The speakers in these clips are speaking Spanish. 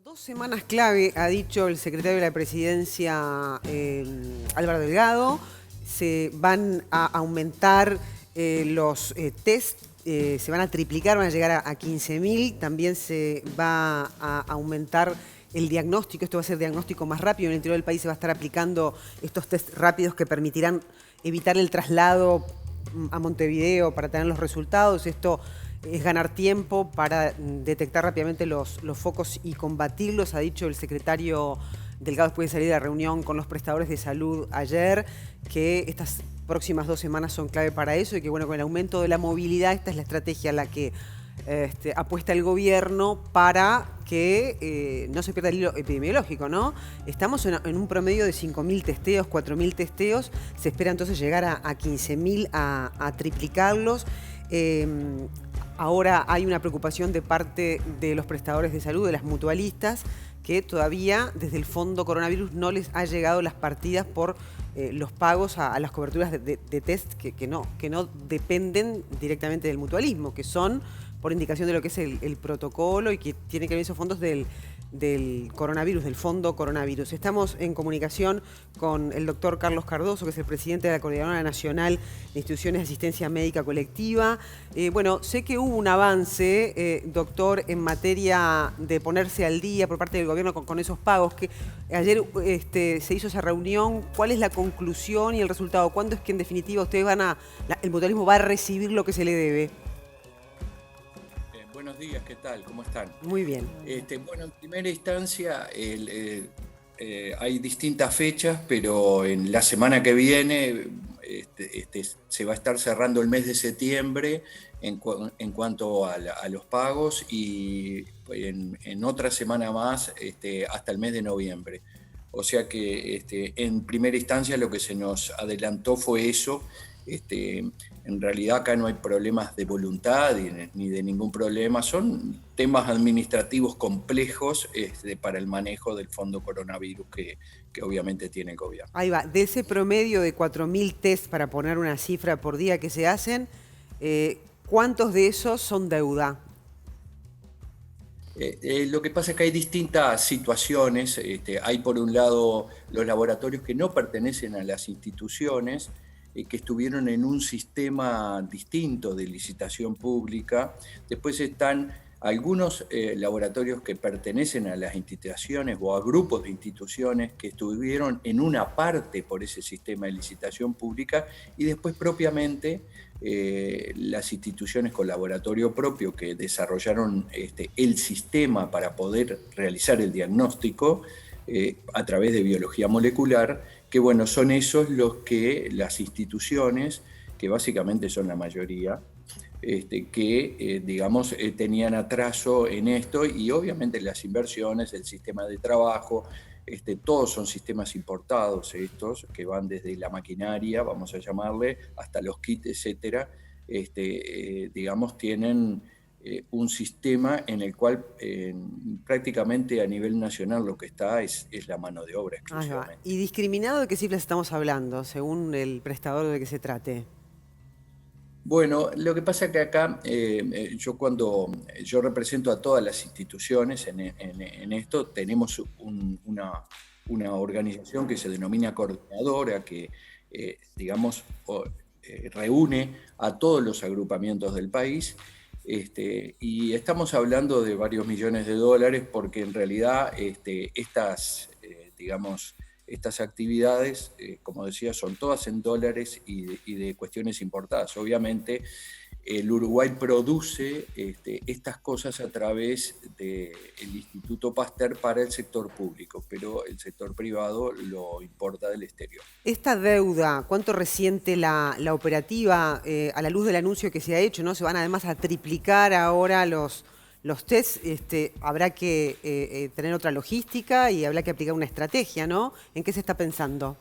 Dos semanas clave, ha dicho el secretario de la Presidencia, Álvaro Delgado. Se van a aumentar los test, se van a triplicar, van a llegar a 15.000. También se va a aumentar el diagnóstico. Esto va a ser diagnóstico más rápido. En el interior del país se va a estar aplicando estos test rápidos que permitirán evitar el traslado a Montevideo para tener los resultados. Esto es ganar tiempo para detectar rápidamente los focos y combatirlos, ha dicho el secretario Delgado después de salir de la reunión con los prestadores de salud ayer, que estas próximas 2 semanas son clave para eso y que bueno, con el aumento de la movilidad, esta es la estrategia a la que apuesta el gobierno para que no se pierda el hilo epidemiológico, ¿no? Estamos en un promedio de 5.000 testeos, 4.000 testeos, se espera entonces llegar a 15.000, a triplicarlos. Ahora hay una preocupación de parte de los prestadores de salud, de las mutualistas, que todavía desde el Fondo Coronavirus no les ha llegado las partidas por los pagos a las coberturas de test que no dependen directamente del mutualismo, que son por indicación de lo que es el protocolo y que tiene que ver esos fondos del coronavirus, del Fondo Coronavirus. Estamos en comunicación con el doctor Carlos Cardoso, que es el presidente de la Coordinadora Nacional de Instituciones de Asistencia Médica Colectiva. Bueno, sé que hubo un avance, doctor, en materia de ponerse al día por parte del gobierno con esos pagos. Que ayer se hizo esa reunión. ¿Cuál es la conclusión y el resultado? ¿Cuándo es que en definitiva ustedes el mutualismo va a recibir lo que se le debe? Buenos días, ¿qué tal? ¿Cómo están? Muy bien. Bueno, en primera instancia hay distintas fechas, pero en la semana que viene se va a estar cerrando el mes de septiembre en cuanto a los pagos y en otra semana más hasta el mes de noviembre. O sea que en primera instancia lo que se nos adelantó fue eso. En realidad acá no hay problemas de voluntad ni de ningún problema, son temas administrativos complejos para el manejo del fondo coronavirus que obviamente tiene el gobierno. Ahí va, de ese promedio de 4.000 test, para poner una cifra por día que se hacen, ¿cuántos de esos son deuda? Lo que pasa es que hay distintas situaciones. Hay por un lado los laboratorios que no pertenecen a las instituciones, que estuvieron en un sistema distinto de licitación pública. Después están algunos laboratorios que pertenecen a las instituciones o a grupos de instituciones que estuvieron en una parte por ese sistema de licitación pública y después propiamente las instituciones con laboratorio propio que desarrollaron el sistema para poder realizar el diagnóstico a través de biología molecular, que bueno, son esos los que las instituciones, que básicamente son la mayoría, digamos, tenían atraso en esto y obviamente las inversiones, el sistema de trabajo, todos son sistemas importados estos, que van desde la maquinaria, vamos a llamarle, hasta los kits, etcétera, digamos, tienen un sistema en el cual prácticamente a nivel nacional lo que está es la mano de obra Ahí va. exclusivamente. ¿Y discriminado de qué cifras estamos hablando, según el prestador de que se trate? Bueno, lo que pasa es que acá yo represento a todas las instituciones en esto, tenemos una organización que se denomina coordinadora, que digamos reúne a todos los agrupamientos del país, y estamos hablando de varios millones de dólares porque en realidad digamos, estas actividades, como decía, son todas en dólares y de cuestiones importadas. Obviamente, el Uruguay produce estas cosas a través del Instituto Pasteur para el sector público, pero el sector privado lo importa del exterior. Esta deuda, ¿cuánto resiente la operativa a la luz del anuncio que se ha hecho, ¿no? Se van además a triplicar ahora los tests. Habrá que tener otra logística y habrá que aplicar una estrategia, ¿no? ¿En qué se está pensando?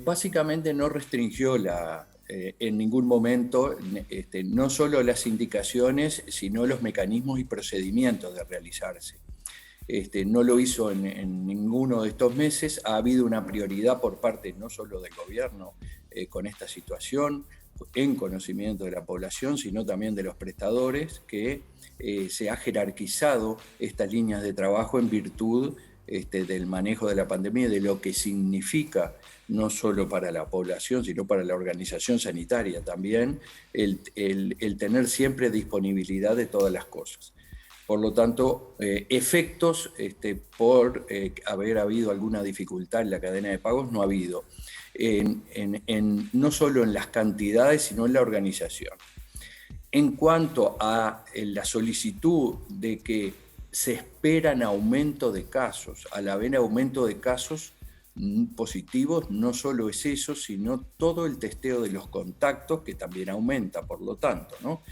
Básicamente no restringió en ningún momento no solo las indicaciones, sino los mecanismos y procedimientos de realizarse. No lo hizo en ninguno de estos meses. Ha habido una prioridad por parte no solo del gobierno con esta situación, en conocimiento de la población, sino también de los prestadores, que se ha jerarquizado estas líneas de trabajo en virtud del manejo de la pandemia y de lo que significa, no solo para la población, sino para la organización sanitaria también, el tener siempre disponibilidad de todas las cosas. Por lo tanto, efectos por haber habido alguna dificultad en la cadena de pagos no ha habido, no solo en las cantidades, sino en la organización. En cuanto a la solicitud de que se esperan aumento de casos, al haber aumento de casos positivos, no solo es eso, sino todo el testeo de los contactos, que también aumenta, por lo tanto, ¿no?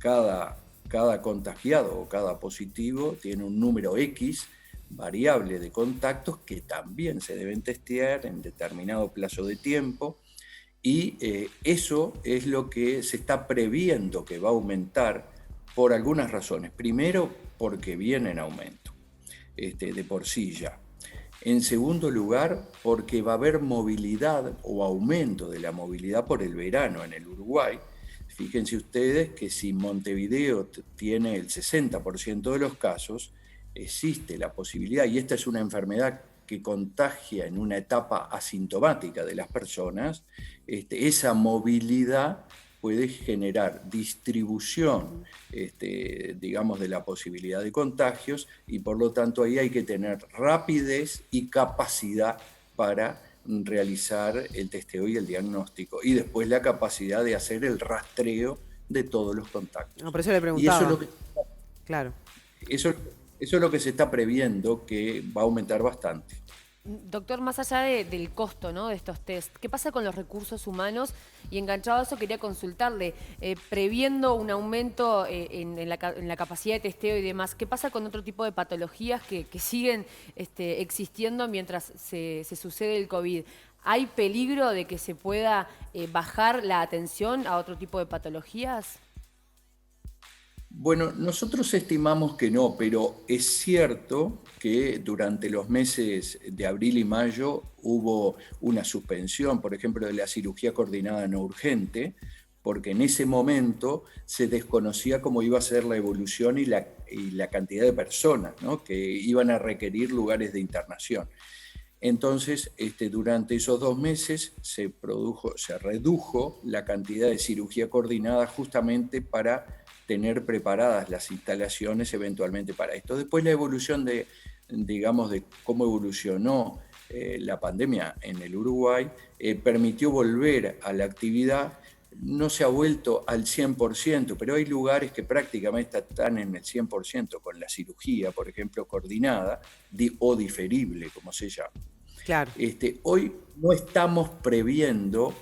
Cada contagiado o cada positivo tiene un número X variable de contactos que también se deben testear en determinado plazo de tiempo, y eso es lo que se está previendo que va a aumentar por algunas razones. Primero, porque viene en aumento, de por sí ya. En segundo lugar, porque va a haber movilidad o aumento de la movilidad por el verano en el Uruguay. Fíjense ustedes que si Montevideo tiene el 60% de los casos, existe la posibilidad, y esta es una enfermedad que contagia en una etapa asintomática de las personas, esa movilidad puede generar distribución, digamos, de la posibilidad de contagios, y por lo tanto ahí hay que tener rapidez y capacidad para realizar el testeo y el diagnóstico, y después la capacidad de hacer el rastreo de todos los contactos. No, por eso le preguntaba. Y eso es lo que, claro. Eso es lo que se está previendo, que va a aumentar bastante. Doctor, más allá del costo, ¿no?, de estos test, ¿qué pasa con los recursos humanos? Y enganchado a eso quería consultarle, previendo un aumento en la capacidad de testeo y demás, ¿qué pasa con otro tipo de patologías que siguen existiendo mientras se sucede el COVID? ¿Hay peligro de que se pueda bajar la atención a otro tipo de patologías? Bueno, nosotros estimamos que no, pero es cierto que durante los meses de abril y mayo hubo una suspensión, por ejemplo, de la cirugía coordinada no urgente, porque en ese momento se desconocía cómo iba a ser la evolución y la cantidad de personas, ¿no?, que iban a requerir lugares de internación. Entonces, durante esos 2 meses se redujo la cantidad de cirugía coordinada, justamente para tener preparadas las instalaciones eventualmente para esto. Después la evolución de cómo evolucionó la pandemia en el Uruguay permitió volver a la actividad. No se ha vuelto al 100%, pero hay lugares que prácticamente están en el 100% con la cirugía, por ejemplo, coordinada o diferible, como se llama. Claro. Hoy no estamos previendo,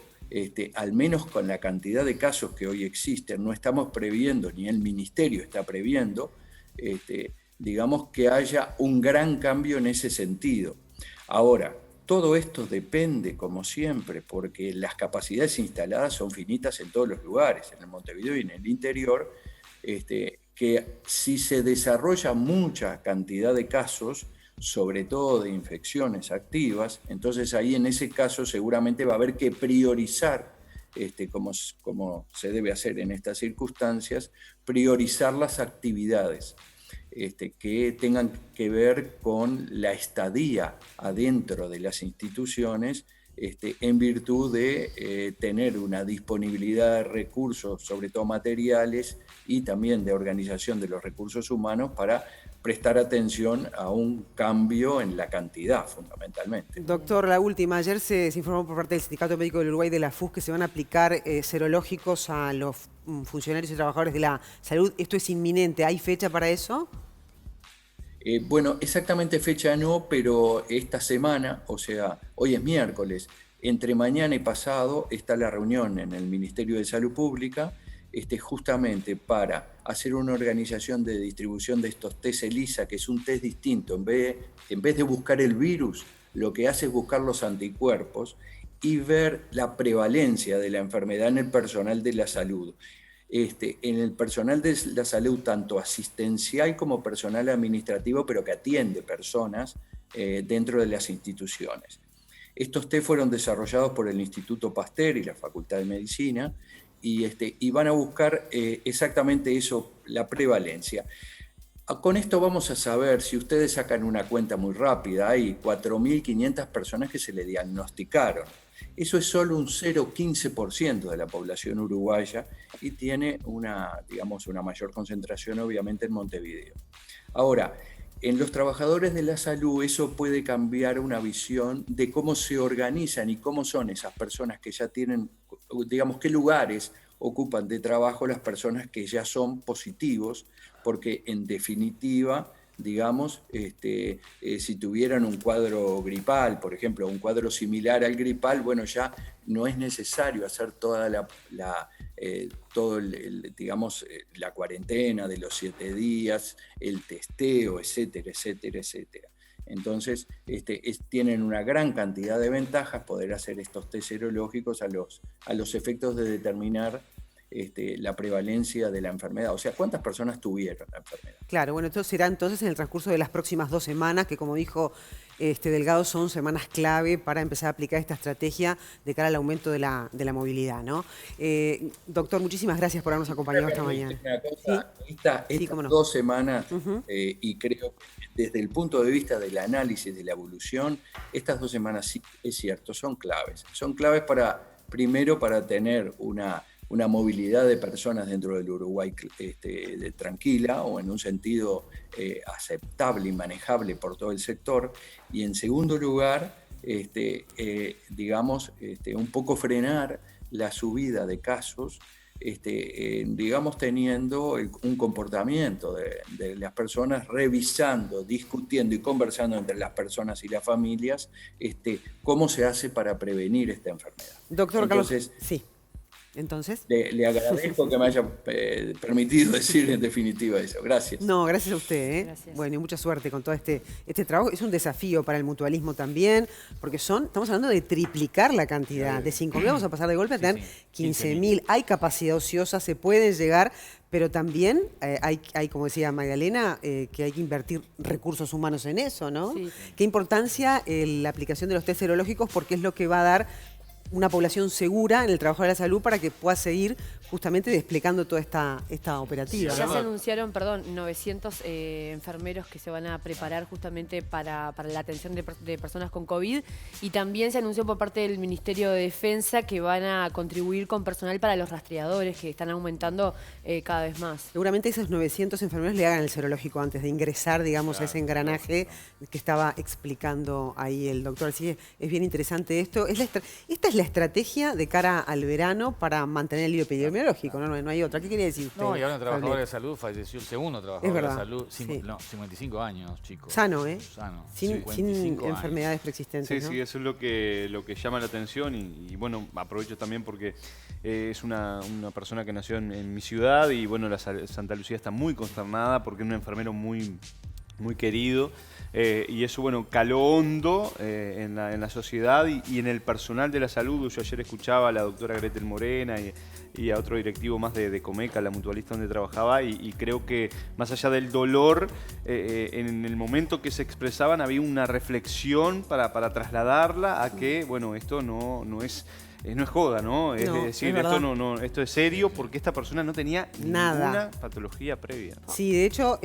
al menos con la cantidad de casos que hoy existen, no estamos previendo, ni el Ministerio está previendo, digamos, que haya un gran cambio en ese sentido. Ahora, todo esto depende, como siempre, porque las capacidades instaladas son finitas en todos los lugares, en el Montevideo y en el interior, que si se desarrolla mucha cantidad de casos, sobre todo de infecciones activas, entonces ahí en ese caso seguramente va a haber que priorizar, como se debe hacer en estas circunstancias, priorizar las actividades que tengan que ver con la estadía adentro de las instituciones, en virtud de tener una disponibilidad de recursos, sobre todo materiales, y también de organización de los recursos humanos para prestar atención a un cambio en la cantidad, fundamentalmente. Doctor, la última. Ayer se informó por parte del Sindicato Médico del Uruguay, de la FUS, que se van a aplicar serológicos a los funcionarios y trabajadores de la salud. ¿Esto es inminente? ¿Hay fecha para eso? Bueno, exactamente fecha no, pero esta semana, o sea, hoy es miércoles, entre mañana y pasado está la reunión en el Ministerio de Salud Pública, justamente para hacer una organización de distribución de estos test ELISA, que es un test distinto. En vez de buscar el virus, lo que hace es buscar los anticuerpos y ver la prevalencia de la enfermedad en el personal de la salud. En el personal de la salud, tanto asistencial como personal administrativo, pero que atiende personas dentro de las instituciones. Estos test fueron desarrollados por el Instituto Pasteur y la Facultad de Medicina y van a buscar exactamente eso, la prevalencia. Con esto vamos a saber, si ustedes sacan una cuenta muy rápida, hay 4.500 personas que se le diagnosticaron. Eso es solo un 0,15% de la población uruguaya y tiene digamos, una mayor concentración obviamente en Montevideo. Ahora, en los trabajadores de la salud eso puede cambiar una visión de cómo se organizan y cómo son esas personas que ya tienen, digamos, qué lugares ocupan de trabajo las personas que ya son positivos, porque en definitiva, digamos, si tuvieran un cuadro gripal, por ejemplo, un cuadro similar al gripal, bueno, ya no es necesario hacer toda digamos, la cuarentena de los 7 días, el testeo, etcétera, etcétera, etcétera. Entonces, tienen una gran cantidad de ventajas poder hacer estos test serológicos a los efectos de determinar la prevalencia de la enfermedad. O sea, ¿cuántas personas tuvieron la enfermedad? Claro, bueno, esto será entonces en el transcurso de las próximas 2 semanas, que como dijo Delgado, son semanas clave para empezar a aplicar esta estrategia de cara al aumento de la movilidad, ¿no? Doctor, muchísimas gracias por habernos acompañado esta mañana. Estas cómo no. 2 semanas, y creo que desde el punto de vista del análisis de la evolución, estas 2 semanas sí, es cierto, son claves. Son claves primero para tener una movilidad de personas dentro del Uruguay tranquila o en un sentido aceptable y manejable por todo el sector. Y en segundo lugar, digamos, un poco frenar la subida de casos, digamos, teniendo un comportamiento de las personas, revisando, discutiendo y conversando entre las personas y las familias, cómo se hace para prevenir esta enfermedad. Doctor Entonces, Carlos, sí. Entonces. Le agradezco que me haya permitido decir en definitiva eso. Gracias. No, gracias a usted. Gracias. Bueno, y mucha suerte con todo este trabajo. Es un desafío para el mutualismo también, porque estamos hablando de triplicar la cantidad. De 5.000 vamos a pasar de golpe a tener 15.000. Hay capacidad ociosa, se puede llegar, pero también hay, como decía Magdalena, que hay que invertir recursos humanos en eso, ¿no? Sí. Qué importancia la aplicación de los test serológicos, porque es lo que va a dar una población segura en el trabajo de la salud para que pueda seguir justamente desplegando toda esta operativa. Ya ¿no? se anunciaron, 900 enfermeros que se van a preparar justamente para la atención de personas con COVID, y también se anunció por parte del Ministerio de Defensa que van a contribuir con personal para los rastreadores, que están aumentando cada vez más. Seguramente esos 900 enfermeros le hagan el serológico antes de ingresar, digamos, a ese engranaje que estaba explicando ahí el doctor. Así que es bien interesante esto. Esta es la estrategia de cara al verano para mantener el hilo epidemiológico, ¿no? No hay otra. ¿Qué quería decir usted? No, y ahora un trabajador de salud falleció, el segundo trabajador de salud, sí. 55 años, chicos. Sano, ¿eh? Sano. Sin enfermedades preexistentes, Sí, ¿no? sí, eso es lo que llama la atención y bueno, aprovecho también porque es una persona que nació en mi ciudad y bueno, Santa Lucía está muy consternada porque es un enfermero muy querido. Y eso, bueno, caló hondo en la sociedad y en el personal de la salud. Yo ayer escuchaba a la doctora Gretel Morena y a otro directivo más de Comeca, la mutualista donde trabajaba, y creo que más allá del dolor, en el momento que se expresaban había una reflexión para trasladarla a que, bueno, esto no es joda, ¿no? Es decir, esto es serio porque esta persona no tenía ninguna patología previa. Sí, de hecho,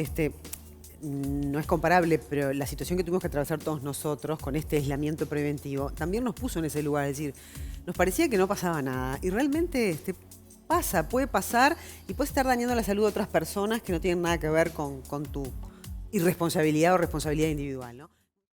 no es comparable, pero la situación que tuvimos que atravesar todos nosotros con este aislamiento preventivo también nos puso en ese lugar. Es decir, nos parecía que no pasaba nada y realmente puede pasar y puede estar dañando la salud de otras personas que no tienen nada que ver con tu irresponsabilidad o responsabilidad individual, ¿no?